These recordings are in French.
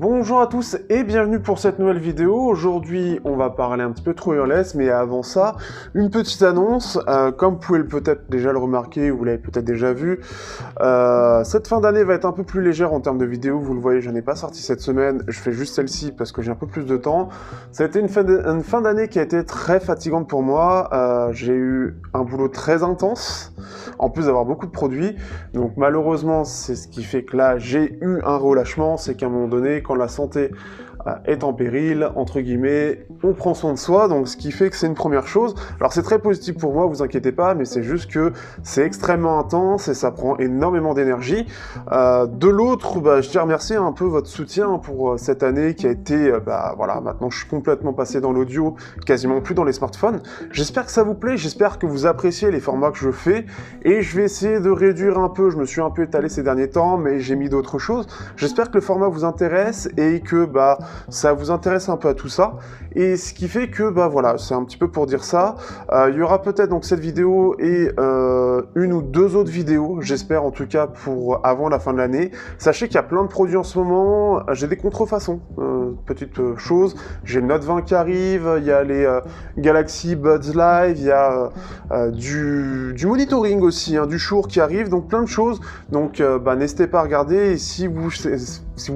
Bonjour à tous et bienvenue pour cette nouvelle vidéo. Aujourd'hui, on va parler un petit peu True Wireless, mais avant ça, une petite annonce. Comme vous pouvez peut-être déjà le remarquer, ou vous l'avez peut-être déjà vu, cette fin d'année va être un peu plus légère en termes de vidéos. Vous le voyez, je n'ai pas sorti cette semaine, je fais juste celle-ci parce que j'ai un peu plus de temps. Ça a été une fin d'année qui a été très fatigante pour moi. J'ai eu un boulot très intense, en plus d'avoir beaucoup de produits. Donc malheureusement, c'est ce qui fait que là, j'ai eu un relâchement. C'est qu'à un moment donné, quand la santé est en péril, entre guillemets, on prend soin de soi, donc ce qui fait que c'est une première chose. Alors c'est très positif pour moi, vous inquiétez pas, mais c'est juste que c'est extrêmement intense et ça prend énormément d'énergie. De l'autre, je tiens à remercier un peu votre soutien pour cette année qui a été, voilà, maintenant je suis complètement passé dans l'audio, quasiment plus dans les smartphones. J'espère que ça vous plaît, j'espère que vous appréciez les formats que je fais, et je vais essayer de réduire un peu, je me suis un peu étalé ces derniers temps, mais j'ai mis d'autres choses. J'espère que le format vous intéresse et que, ça vous intéresse un peu à tout ça, et ce qui fait que voilà, c'est un petit peu pour dire ça. Il y aura peut-être donc cette vidéo et une ou deux autres vidéos, j'espère en tout cas pour avant la fin de l'année. Sachez qu'il y a plein de produits en ce moment, j'ai des contrefaçons, petite chose, j'ai le Note 20 qui arrive, il y a les Galaxy Buds Live, il y a du monitoring aussi, du Shure qui arrive, donc plein de choses, donc n'hésitez pas à regarder, et si vous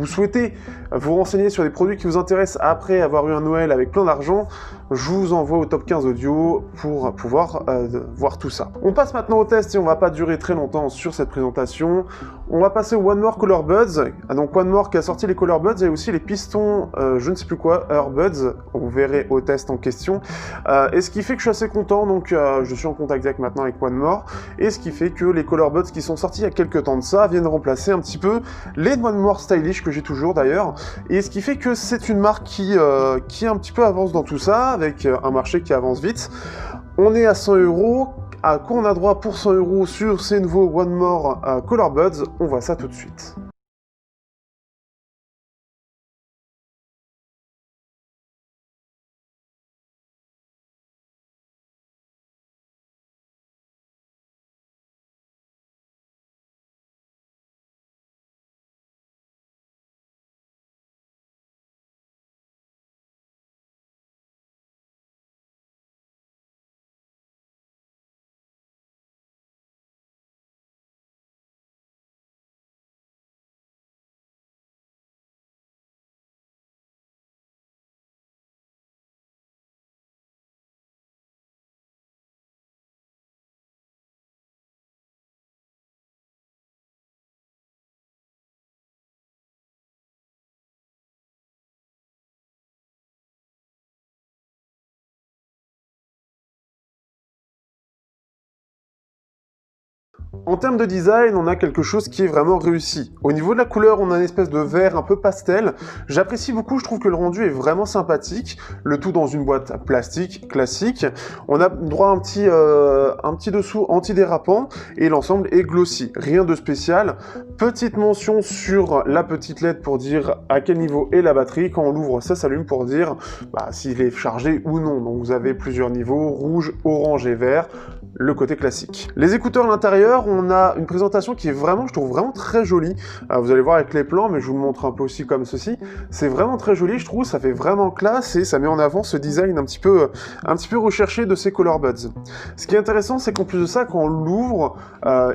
souhaitez vous renseigner sur des produits qui vous intéressent après avoir eu un Noël avec plein d'argent, je vous envoie au top 15 audio pour pouvoir voir tout ça. On passe maintenant au test et on va pas durer très longtemps sur cette présentation. On va passer au One More Color Buds. Donc One More qui a sorti les Color Buds et aussi les pistons, je ne sais plus quoi, Earbuds. On verrait au test en question. Et ce qui fait que je suis assez content, donc je suis en contact direct maintenant avec One More. Et ce qui fait que les Color Buds qui sont sortis il y a quelques temps de ça viennent remplacer un petit peu les One More Stylish que j'ai toujours d'ailleurs. Et ce qui fait que c'est une marque qui un petit peu avance dans tout ça, avec un marché qui avance vite. On est à 100 €. À quoi on a droit pour 100 € sur ces nouveaux One More Color Buds? On voit ça tout de suite. En termes de design, on a quelque chose qui est vraiment réussi. Au niveau de la couleur, on a une espèce de vert un peu pastel. J'apprécie beaucoup, je trouve que le rendu est vraiment sympathique. Le tout dans une boîte plastique classique. On a droit à un petit dessous antidérapant et l'ensemble est glossy. Rien de spécial. Petite mention sur la petite LED pour dire à quel niveau est la batterie. Quand on l'ouvre, ça s'allume pour dire s'il est chargé ou non. Donc vous avez plusieurs niveaux, rouge, orange et vert. Le côté classique. Les écouteurs à l'intérieur, on a une présentation qui est vraiment, je trouve vraiment très jolie. Vous allez voir avec les plans, mais je vous le montre un peu aussi comme ceci. C'est vraiment très joli, je trouve, ça fait vraiment classe et ça met en avant ce design un petit peu recherché de ces Color Buds. Ce qui est intéressant, c'est qu'en plus de ça, quand on l'ouvre,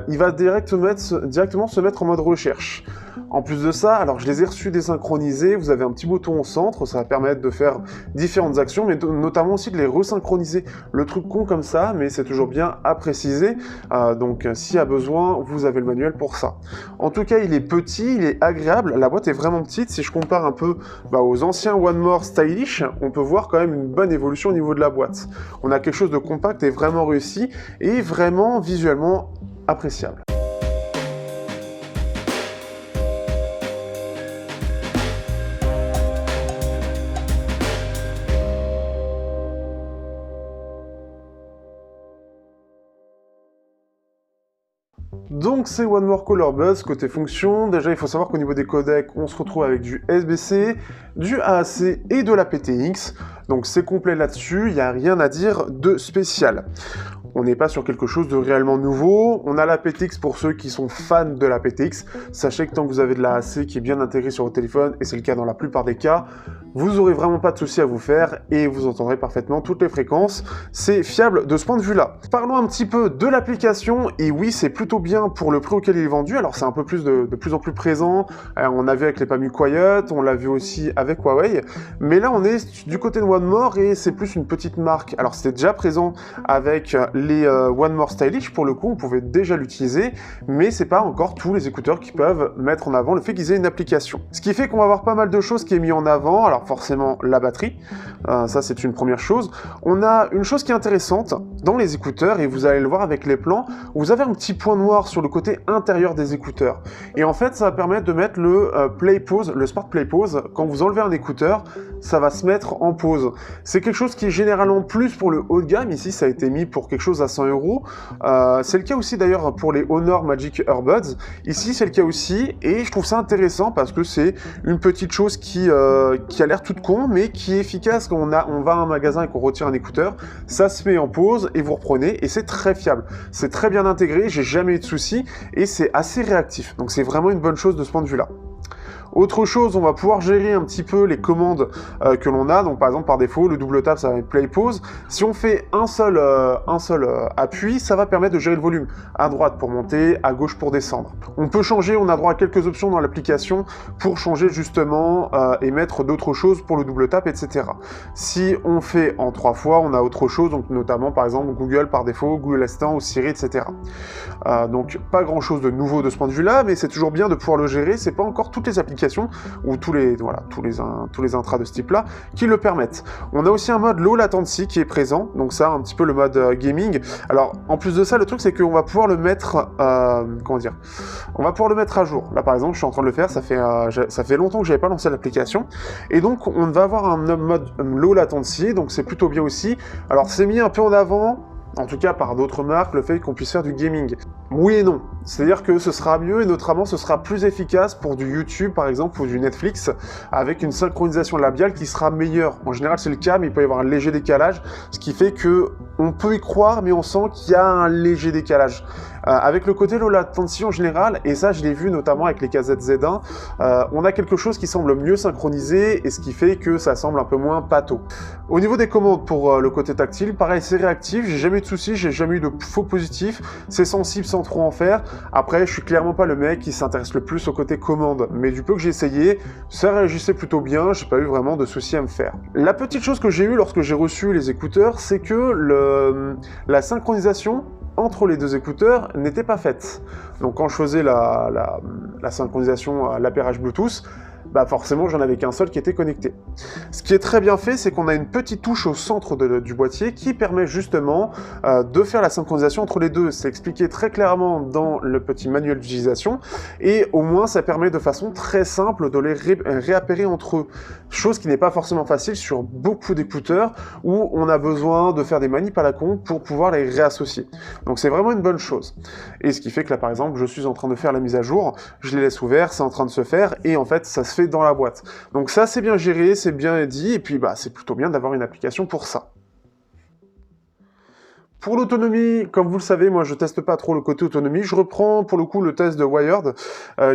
il va directement se mettre en mode recherche. En plus de ça, alors je les ai reçus désynchronisés, vous avez un petit bouton au centre, ça va permettre de faire différentes actions, mais notamment aussi de les resynchroniser. Le truc con comme ça, mais c'est toujours bien à préciser, donc s'il y a besoin, vous avez le manuel pour ça. En tout cas, il est petit, il est agréable, la boîte est vraiment petite, si je compare un peu aux anciens One More Stylish, on peut voir quand même une bonne évolution au niveau de la boîte. On a quelque chose de compact et vraiment réussi, et vraiment visuellement appréciable. Donc c'est One More Color Buds côté fonction. Déjà il faut savoir qu'au niveau des codecs, on se retrouve avec du SBC, du AAC et de la PTX. Donc c'est complet là-dessus, il n'y a rien à dire de spécial. On n'est pas sur quelque chose de réellement nouveau. On a la PTX pour ceux qui sont fans de la PTX. Sachez que tant que vous avez de la AC qui est bien intégrée sur votre téléphone, et c'est le cas dans la plupart des cas, vous n'aurez vraiment pas de souci à vous faire et vous entendrez parfaitement toutes les fréquences. C'est fiable de ce point de vue-là. Parlons un petit peu de l'application. Et oui, c'est plutôt bien pour le prix auquel il est vendu. Alors c'est un peu plus de plus en plus présent. On a vu avec les PAMU Quiet, on l'a vu aussi avec Huawei. Mais là, on est du côté de One More et c'est plus une petite marque. Alors c'était déjà présent avec les One More Stylish, pour le coup, on pouvait déjà l'utiliser, mais c'est pas encore tous les écouteurs qui peuvent mettre en avant le fait qu'ils aient une application. Ce qui fait qu'on va avoir pas mal de choses qui est mis en avant. Alors forcément la batterie, ça c'est une première chose. On a une chose qui est intéressante dans les écouteurs, et vous allez le voir avec les plans, vous avez un petit point noir sur le côté intérieur des écouteurs. Et en fait, ça va permettre de mettre le Play Pause, le Smart Play Pause. Quand vous enlevez un écouteur, ça va se mettre en pause. C'est quelque chose qui est généralement plus pour le haut de gamme. Ici, ça a été mis pour quelque chose à 100 euros. C'est le cas aussi d'ailleurs pour les Honor Magic Earbuds. Ici, c'est le cas aussi, et je trouve ça intéressant parce que c'est une petite chose qui a l'air toute con, mais qui est efficace quand on va à un magasin et qu'on retire un écouteur. Ça se met en pause et vous reprenez, et c'est très fiable. C'est très bien intégré, j'ai jamais eu de soucis, et c'est assez réactif. Donc c'est vraiment une bonne chose de ce point de vue-là. Autre chose, on va pouvoir gérer un petit peu les commandes que l'on a. Donc par exemple, par défaut, le double tap, ça va être play pause. Si on fait un seul appui, ça va permettre de gérer le volume. À droite pour monter, à gauche pour descendre. On peut changer, on a droit à quelques options dans l'application pour changer justement et mettre d'autres choses pour le double tap, etc. Si on fait en 3 fois, on a autre chose, donc notamment par exemple Google par défaut, Google Assistant ou Siri, etc. Donc pas grand chose de nouveau de ce point de vue-là, mais c'est toujours bien de pouvoir le gérer. C'est pas encore toutes les applications ou tous les intras de ce type-là qui le permettent. On a aussi un mode low latency qui est présent, donc ça, un petit peu le mode gaming. Alors, en plus de ça, le truc, c'est qu'on va pouvoir le mettre, on va pouvoir le mettre à jour. Là, par exemple, je suis en train de le faire, ça fait longtemps que j'avais pas lancé l'application, et donc, on va avoir un mode low latency, donc c'est plutôt bien aussi. Alors, c'est mis un peu en avant, en tout cas par d'autres marques, le fait qu'on puisse faire du gaming. Oui et non. C'est-à-dire que ce sera mieux et notamment ce sera plus efficace pour du YouTube par exemple ou du Netflix avec une synchronisation labiale qui sera meilleure. En général c'est le cas, mais il peut y avoir un léger décalage, ce qui fait que on peut y croire mais on sent qu'il y a un léger décalage. Avec le côté low latency en général, et ça je l'ai vu notamment avec les KZ-Z1, on a quelque chose qui semble mieux synchronisé et ce qui fait que ça semble un peu moins pâteau. Au niveau des commandes pour le côté tactile, pareil c'est réactif, j'ai jamais eu de soucis, j'ai jamais eu de faux positifs, c'est sensible sans trop en faire. Après je suis clairement pas le mec qui s'intéresse le plus au côté commande, mais du peu que j'ai essayé, ça réagissait plutôt bien, j'ai pas eu vraiment de soucis à me faire. La petite chose que j'ai eue lorsque j'ai reçu les écouteurs, c'est que la synchronisation entre les deux écouteurs n'était pas faite. Donc quand je faisais la synchronisation à l'appairage Bluetooth, bah forcément j'en avais qu'un seul qui était connecté. Ce qui est très bien fait, c'est qu'on a une petite touche au centre du boîtier qui permet justement de faire la synchronisation entre les deux. C'est expliqué très clairement dans le petit manuel d'utilisation, et au moins ça permet de façon très simple de les réappairer entre eux. Chose qui n'est pas forcément facile sur beaucoup d'écouteurs où on a besoin de faire des manips à la con pour pouvoir les réassocier. Donc c'est vraiment une bonne chose. Et ce qui fait que là par exemple, je suis en train de faire la mise à jour, je les laisse ouverts, c'est en train de se faire, et en fait ça se fait dans la boîte. Donc ça c'est bien géré, c'est bien dit, et puis bah c'est plutôt bien d'avoir une application pour ça. Pour l'autonomie, comme vous le savez, moi je teste pas trop le côté autonomie, je reprends pour le coup le test de Wired,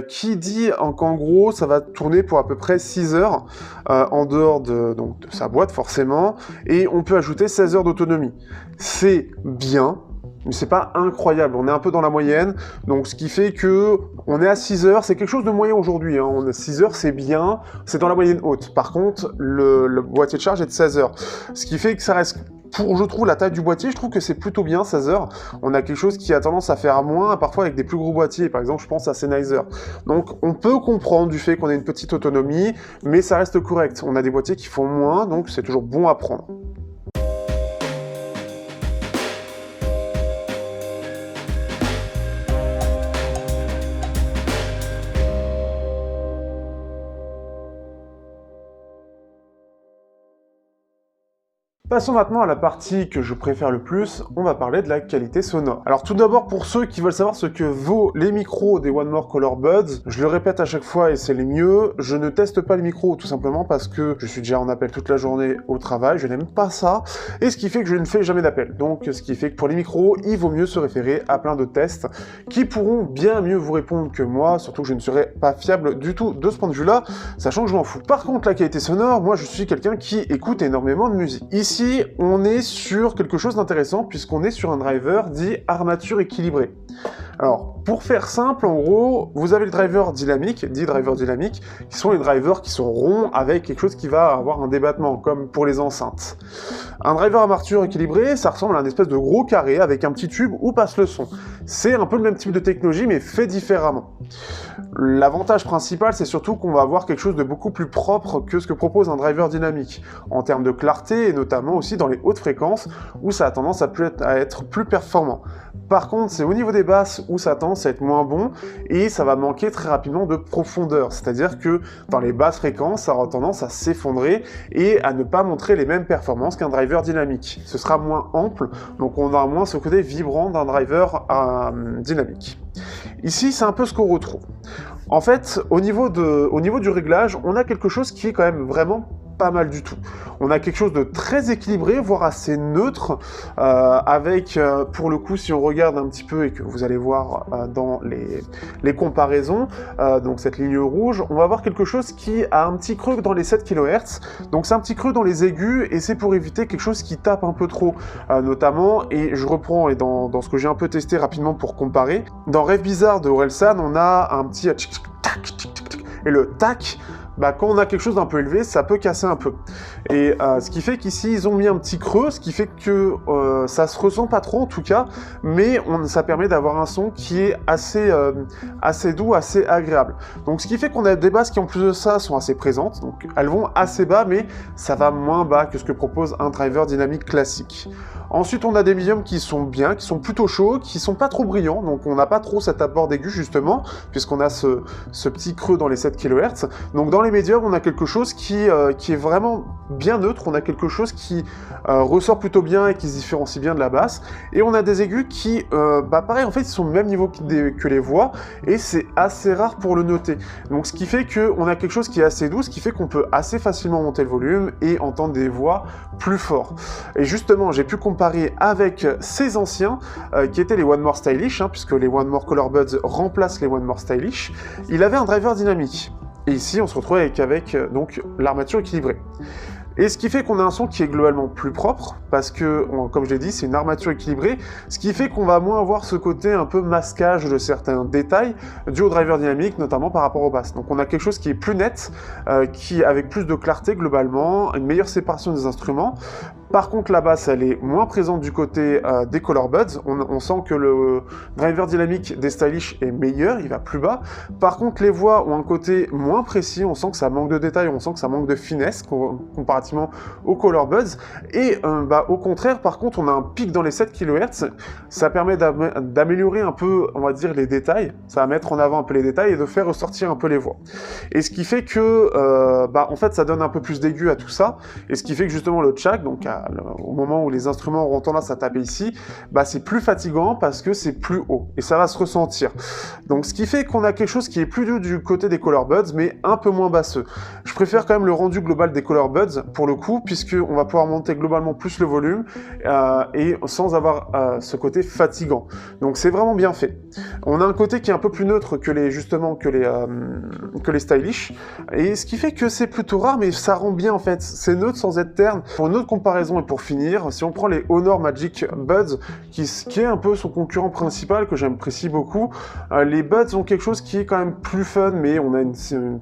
qui dit qu'en gros ça va tourner pour à peu près 6 heures, en dehors de sa boîte forcément, et on peut ajouter 16 heures d'autonomie. C'est bien, mais c'est pas incroyable, on est un peu dans la moyenne, donc ce qui fait que on est à 6 heures, c'est quelque chose de moyen aujourd'hui, hein. 6 heures c'est bien, c'est dans la moyenne haute. Par contre, le boîtier de charge est de 16 heures, ce qui fait que ça reste, pour je trouve la taille du boîtier, je trouve que c'est plutôt bien 16 heures. On a quelque chose qui a tendance à faire moins, parfois avec des plus gros boîtiers, par exemple je pense à Sennheiser. Donc on peut comprendre du fait qu'on ait une petite autonomie, mais ça reste correct. On a des boîtiers qui font moins, donc c'est toujours bon à prendre. Passons maintenant à la partie que je préfère le plus, on va parler de la qualité sonore. Alors tout d'abord, pour ceux qui veulent savoir ce que vaut les micros des One More Color Buds, je le répète à chaque fois et c'est les mieux, je ne teste pas les micros tout simplement parce que je suis déjà en appel toute la journée au travail, je n'aime pas ça, et ce qui fait que je ne fais jamais d'appel. Donc ce qui fait que pour les micros, il vaut mieux se référer à plein de tests qui pourront bien mieux vous répondre que moi, surtout que je ne serai pas fiable du tout de ce point de vue-là, sachant que je m'en fous. Par contre, la qualité sonore, moi je suis quelqu'un qui écoute énormément de musique. Ici, on est sur quelque chose d'intéressant puisqu'on est sur un driver dit armature équilibrée. Alors, pour faire simple, en gros, vous avez le driver dynamique, dit driver dynamique, qui sont les drivers qui sont ronds avec quelque chose qui va avoir un débattement, comme pour les enceintes. Un driver armature équilibrée, ça ressemble à un espèce de gros carré avec un petit tube où passe le son. C'est un peu le même type de technologie, mais fait différemment. L'avantage principal, c'est surtout qu'on va avoir quelque chose de beaucoup plus propre que ce que propose un driver dynamique, en termes de clarté et notamment aussi dans les hautes fréquences, où ça a tendance à être plus performant. Par contre, c'est au niveau des basses où ça a tendance à être moins bon et ça va manquer très rapidement de profondeur. C'est-à-dire que dans les basses fréquences, ça aura tendance à s'effondrer et à ne pas montrer les mêmes performances qu'un driver dynamique. Ce sera moins ample, donc on aura moins ce côté vibrant d'un driver dynamique. Ici, c'est un peu ce qu'on retrouve. En fait, au niveau du réglage, on a quelque chose qui est quand même vraiment pas mal du tout. On a quelque chose de très équilibré, voire assez neutre, avec, pour le coup, si on regarde un petit peu et que vous allez voir dans les comparaisons, donc cette ligne rouge, on va voir quelque chose qui a un petit creux dans les 7 kHz, donc c'est un petit creux dans les aigus, et c'est pour éviter quelque chose qui tape un peu trop, notamment, et je reprends, et dans ce que j'ai un peu testé rapidement pour comparer, dans Rêve Bizarre de Orelsan, on a un petit et le tac, quand on a quelque chose d'un peu élevé, ça peut casser un peu. Et ce qui fait qu'ici, ils ont mis un petit creux, ce qui fait que ça se ressent pas trop en tout cas, mais ça permet d'avoir un son qui est assez doux, assez agréable. Donc ce qui fait qu'on a des basses qui en plus de ça sont assez présentes, donc elles vont assez bas, mais ça va moins bas que ce que propose un driver dynamique classique. Ensuite, on a des médiums qui sont bien, qui sont plutôt chauds, qui sont pas trop brillants, donc on n'a pas trop cet apport d'aigu justement, puisqu'on a ce petit creux dans les 7 kHz. Donc dans les médiums, on a quelque chose qui est vraiment bien neutre, on a quelque chose qui ressort plutôt bien et qui se différencie bien de la basse, et on a des aigus qui, pareil, en fait, ils sont au même niveau que les voix, et c'est assez rare pour le noter. Donc ce qui fait qu'on a quelque chose qui est assez doux, ce qui fait qu'on peut assez facilement monter le volume et entendre des voix plus fort. Et justement, j'ai pu comparer avec ces anciens, qui étaient les One More Stylish, puisque les One More Color Buds remplacent les One More Stylish. Il avait un driver dynamique. Et ici, on se retrouve avec donc l'armature équilibrée. Et ce qui fait qu'on a un son qui est globalement plus propre, parce que, comme je l'ai dit, c'est une armature équilibrée, ce qui fait qu'on va moins avoir ce côté un peu masquage de certains détails dû au driver dynamique, notamment par rapport aux basses. Donc on a quelque chose qui est plus net, avec plus de clarté globalement, une meilleure séparation des instruments. Par contre, la basse, elle est moins présente du côté des Color Buds. On sent que le driver dynamique des Stylish est meilleur, il va plus bas. Par contre, les voix ont un côté moins précis, on sent que ça manque de détails, on sent que ça manque de finesse comparativement aux Color Buds. Et au contraire, par contre, on a un pic dans les 7 kHz. Ça permet d'améliorer un peu, on va dire, les détails. Ça va mettre en avant un peu les détails et de faire ressortir un peu les voix. Et ce qui fait que, en fait, ça donne un peu plus d'aigu à tout ça. Et ce qui fait que justement le tchak, donc au moment où les instruments auront tendance à taper ici, c'est plus fatigant parce que c'est plus haut et ça va se ressentir. Donc ce qui fait qu'on a quelque chose qui est plus doux du côté des Color Buds mais un peu moins basseux. Je préfère quand même le rendu global des Color Buds pour le coup, puisque on va pouvoir monter globalement plus le volume et sans avoir ce côté fatigant. Donc c'est vraiment bien fait. On a un côté qui est un peu plus neutre que les Stylish, et ce qui fait que c'est plutôt rare, mais ça rend bien en fait. C'est neutre sans être terne. Pour une autre comparaison et pour finir, si on prend les Honor Magic Buds, qui est un peu son concurrent principal, que j'apprécie beaucoup, les Buds ont quelque chose qui est quand même plus fun, mais on a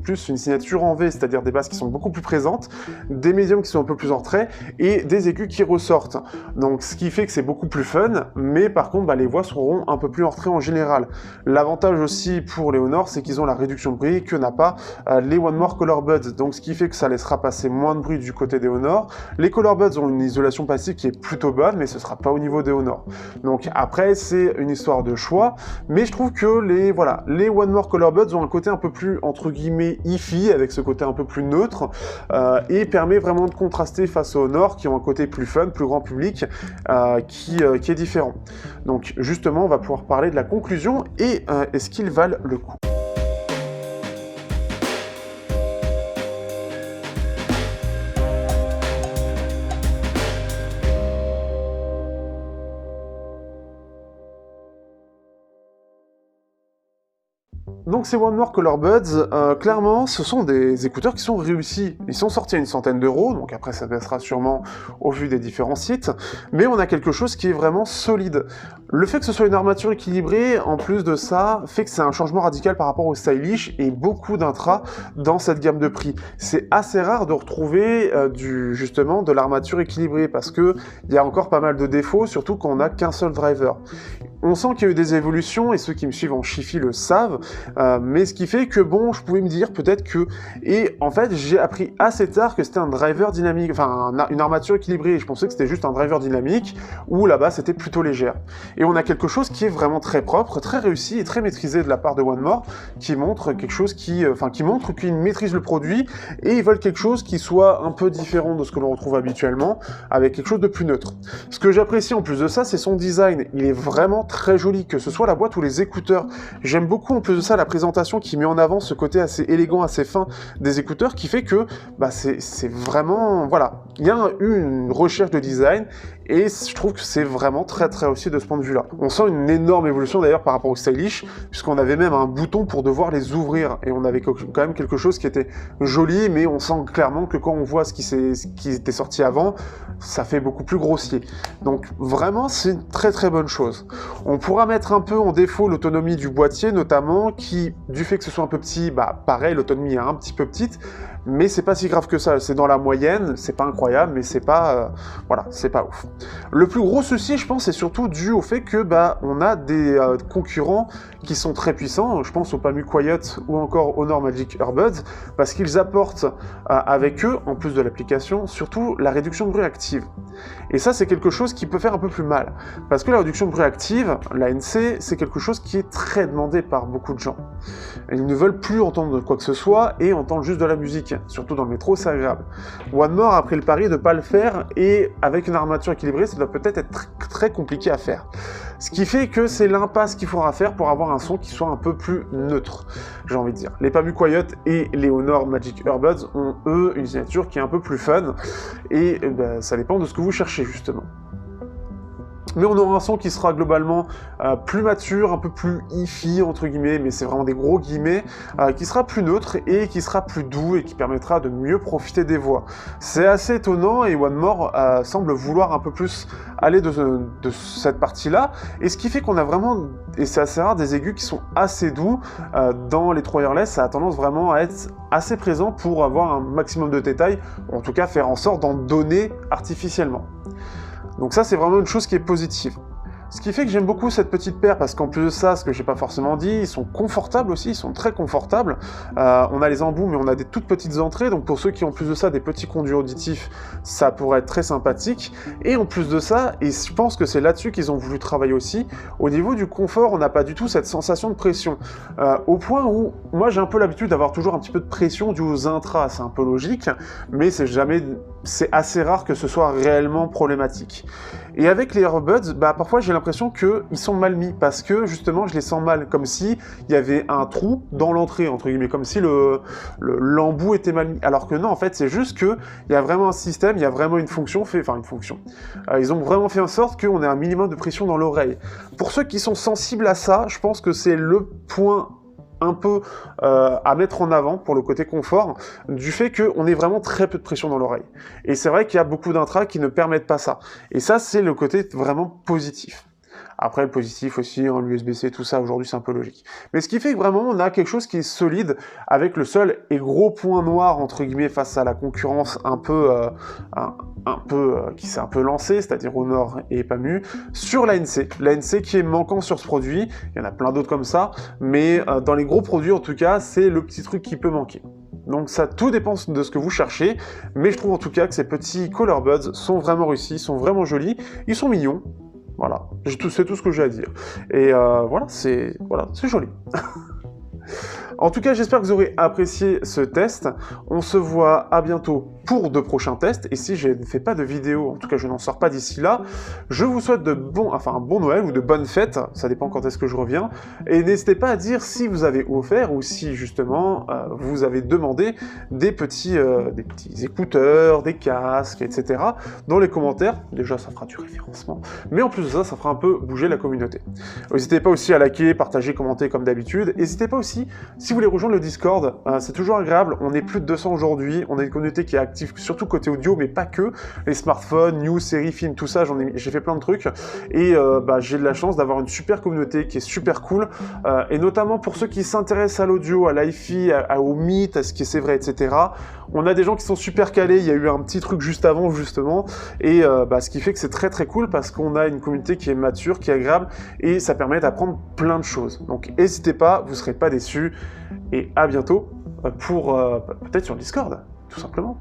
plus une signature en V, c'est-à-dire des basses qui sont beaucoup plus présentes, des médiums qui sont un peu plus en retrait, et des aigus qui ressortent. Donc ce qui fait que c'est beaucoup plus fun, mais par contre les voix seront un peu plus en retrait en général. L'avantage aussi pour les Honor, c'est qu'ils ont la réduction de bruit que n'a pas les One More Color Buds, donc ce qui fait que ça laissera passer moins de bruit du côté des Honor. Les Color Buds ont une isolation passive qui est plutôt bonne, mais ce sera pas au niveau des Honor. Donc après, c'est une histoire de choix, mais je trouve que les One More Color Buds ont un côté un peu plus, entre guillemets, hi-fi, avec ce côté un peu plus neutre, et permet vraiment de contraster face aux Honor, qui ont un côté plus fun, plus grand public, qui est différent. Donc justement, on va pouvoir parler de la conclusion, et est-ce qu'ils valent le coup? Donc ces One More Color Buds, clairement, ce sont des écouteurs qui sont réussis. Ils sont sortis à une centaine d'euros, donc après ça baissera sûrement au vu des différents sites, mais on a quelque chose qui est vraiment solide. Le fait que ce soit une armature équilibrée, en plus de ça, fait que c'est un changement radical par rapport au stylish et beaucoup d'intra dans cette gamme de prix. C'est assez rare de retrouver justement de l'armature équilibrée, parce que il y a encore pas mal de défauts, surtout quand on n'a qu'un seul driver. On sent qu'il y a eu des évolutions, et ceux qui me suivent en Chiffy le savent, mais ce qui fait que bon, je pouvais me dire peut-être que... Et en fait, j'ai appris assez tard que c'était un driver dynamique, enfin une armature équilibrée, et je pensais que c'était juste un driver dynamique, où là-bas c'était plutôt légère. Et on a quelque chose qui est vraiment très propre, très réussi et très maîtrisé de la part de One More, qui montre quelque chose qui montre qu'ils maîtrisent le produit, et ils veulent quelque chose qui soit un peu différent de ce que l'on retrouve habituellement, avec quelque chose de plus neutre. Ce que j'apprécie en plus de ça, c'est son design. Il est vraiment très joli, que ce soit la boîte ou les écouteurs. J'aime beaucoup en plus de ça la présentation qui met en avant ce côté assez élégant, assez fin des écouteurs, qui fait que c'est vraiment... Voilà, il y a eu une recherche de design, et je trouve que c'est vraiment très très réussi de ce point de vue-là. On sent une énorme évolution d'ailleurs par rapport au stylish, puisqu'on avait même un bouton pour devoir les ouvrir, et on avait quand même quelque chose qui était joli, mais on sent clairement que quand on voit ce qui était sorti avant, ça fait beaucoup plus grossier. Donc vraiment, c'est une très très bonne chose. On pourra mettre un peu en défaut l'autonomie du boîtier, notamment, qui, du fait que ce soit un peu petit, pareil, l'autonomie est un petit peu petite, mais c'est pas si grave que ça, c'est dans la moyenne, c'est pas incroyable, mais c'est pas, voilà, c'est pas ouf. Le plus gros souci, je pense, c'est surtout dû au fait que, on a des concurrents qui sont très puissants, je pense au Pamu Quiet ou encore Honor Magic Earbuds, parce qu'ils apportent avec eux, en plus de l'application, surtout la réduction de bruit active. Et ça, c'est quelque chose qui peut faire un peu plus mal, parce que la réduction de bruit active, l'ANC, c'est quelque chose qui est très demandé par beaucoup de gens. Ils ne veulent plus entendre quoi que ce soit et entendre juste de la musique, surtout dans le métro, c'est agréable. One More a pris le pari de ne pas le faire, et avec une armature équilibrée, ça doit peut-être être très compliqué à faire. Ce qui fait que c'est l'impasse qu'il faudra faire pour avoir un son qui soit un peu plus neutre, j'ai envie de dire. Les Pamu Quiet et les Honor Magic Earbuds ont, eux, une signature qui est un peu plus fun, et ça dépend de ce que vous cherchez, justement. Mais on aura un son qui sera globalement plus mature, un peu plus hi-fi, entre guillemets, mais c'est vraiment des gros guillemets, qui sera plus neutre et qui sera plus doux et qui permettra de mieux profiter des voix. C'est assez étonnant, et One More semble vouloir un peu plus aller de cette partie-là, et ce qui fait qu'on a vraiment, et c'est assez rare, des aigus qui sont assez doux. Dans les trois wireless, ça a tendance vraiment à être assez présent pour avoir un maximum de détails, ou en tout cas faire en sorte d'en donner artificiellement. Donc ça, c'est vraiment une chose qui est positive. Ce qui fait que j'aime beaucoup cette petite paire, parce qu'en plus de ça, ce que j'ai pas forcément dit, ils sont confortables aussi, ils sont très confortables. On a les embouts, mais on a des toutes petites entrées, donc pour ceux qui ont en plus de ça des petits conduits auditifs, ça pourrait être très sympathique. Et en plus de ça, et je pense que c'est là-dessus qu'ils ont voulu travailler aussi, au niveau du confort, on n'a pas du tout cette sensation de pression. Au point où, moi j'ai un peu l'habitude d'avoir toujours un petit peu de pression due aux intras, c'est un peu logique, mais c'est assez rare que ce soit réellement problématique. Et avec les earbuds, parfois j'ai l'impression qu'ils sont mal mis, parce que justement je les sens mal, comme si il y avait un trou dans l'entrée, entre guillemets, comme si l'embout était mal mis. Alors que non, en fait, c'est juste qu'il y a vraiment un système, il y a vraiment une fonction, ils ont vraiment fait en sorte qu'on ait un minimum de pression dans l'oreille. Pour ceux qui sont sensibles à ça, je pense que c'est le point un peu à mettre en avant pour le côté confort, du fait qu'on ait vraiment très peu de pression dans l'oreille. Et c'est vrai qu'il y a beaucoup d'intras qui ne permettent pas ça. Et ça, c'est le côté vraiment positif. Après, le positif aussi, l'USB-C, tout ça, aujourd'hui, c'est un peu logique. Mais ce qui fait que vraiment, on a quelque chose qui est solide, avec le seul et gros point noir, entre guillemets, face à la concurrence qui s'est un peu lancée, c'est-à-dire Honor et Pamu, sur l'ANC. L'ANC qui est manquant sur ce produit, il y en a plein d'autres comme ça, mais dans les gros produits, en tout cas, c'est le petit truc qui peut manquer. Donc ça, tout dépend de ce que vous cherchez, mais je trouve en tout cas que ces petits color buds sont vraiment réussis, sont vraiment jolis, ils sont mignons, voilà, c'est tout ce que j'ai à dire. Et voilà, c'est joli. En tout cas, j'espère que vous aurez apprécié ce test. On se voit à bientôt pour de prochains tests. Et si je ne fais pas de vidéo, en tout cas je n'en sors pas d'ici là, je vous souhaite un bon Noël ou de bonnes fêtes. Ça dépend quand est-ce que je reviens. Et n'hésitez pas à dire si vous avez offert ou si justement vous avez demandé des petits écouteurs, des casques, etc. dans les commentaires. Déjà, ça fera du référencement. Mais en plus de ça, ça fera un peu bouger la communauté. N'hésitez pas aussi à liker, partager, commenter comme d'habitude. N'hésitez pas aussi, si vous voulez rejoindre le Discord, c'est toujours agréable, on est plus de 200 aujourd'hui, on a une communauté qui est active, surtout côté audio, mais pas que, les smartphones, news, séries, films, tout ça, j'ai fait plein de trucs, et j'ai de la chance d'avoir une super communauté qui est super cool, et notamment pour ceux qui s'intéressent à l'audio, à l'iFi, au Meet, à ce qui est vrai, etc. On a des gens qui sont super calés, il y a eu un petit truc juste avant, justement, et ce qui fait que c'est très très cool, parce qu'on a une communauté qui est mature, qui est agréable, et ça permet d'apprendre plein de choses. Donc n'hésitez pas, vous ne serez pas déçus, et à bientôt pour peut-être sur le Discord, tout simplement.